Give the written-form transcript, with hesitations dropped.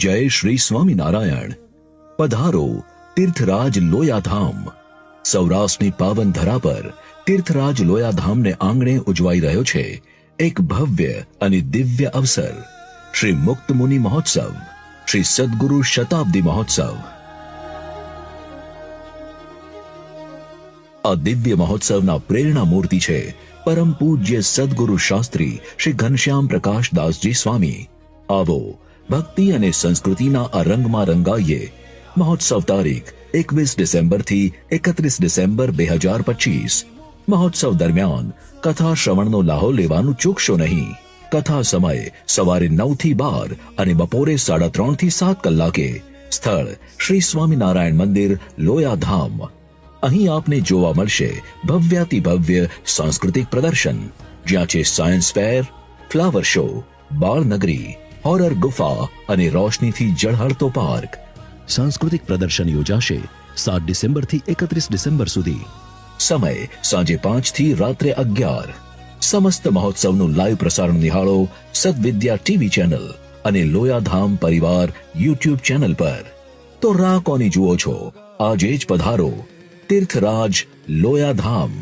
જય શ્રી સ્વામિનારાયણ. પધારો તીર્થરાજ લોયાધામ. સૌરાષ્ટ્રની પાવન ધરા પર તીર્થરાજ લોયાધામને આંગણે ઉજવાઈ રહ્યો છે એક ભવ્ય અને દિવ્ય અવસર, શ્રી મુક્ત મુનિ મહોત્સવ, શ્રી સદગુરુ શતાબ્દી મહોત્સવ. આ દિવ્ય મહોત્સવના પ્રેરણા મૂર્તિ છે પરમ પૂજ્ય સદગુરુ શાસ્ત્રી શ્રી ઘનશ્યામ પ્રકાશ દાસજી સ્વામી. આવો ભક્તિ અને સંસ્કૃતિના આ રંગમાં રંગાઈએ. મહોત્સવ તારીખ 21 ડિસેમ્બરથી 31 ડિસેમ્બર 2025. મહોત્સવ દરમિયાન કથા શ્રવણનો લાહો લેવાનું ચૂકશો નહીં. કથા સમય સવારે 9 થી 12 અને બપોરે 3:30 થી 7 કલાકે. સ્થળ શ્રી સ્વામિનારાયણ મંદિર લોયાધામ. અહીં આપને જોવા મળશે ભવ્યાતિ ભવ્ય સાંસ્કૃતિક પ્રદર્શન, જ્યાં છે સાયન્સ ફેર, ફ્લાવર શો, બાળનગરી, હોરર ગુફા અને રોશનીથી ઝળહળતો પાર્ક. સાંસ્કૃતિક પ્રદર્શન યોજાશે 7 ડિસેમ્બરથી 31 ડિસેમ્બર સુધી. સમય સાંજે 5 થી રાત્રે 11. સમસ્ત મહોત્સવનું લાઈવ પ્રસારણ નિહાળો સદવિદ્યા ટીવી ચેનલ અને લોયાધામ પરિવાર યુટ્યુબ ચેનલ પર. તો રાહ કોની જુઓ છો? આજે જ પધારો તીર્થરાજ લોયાધામ.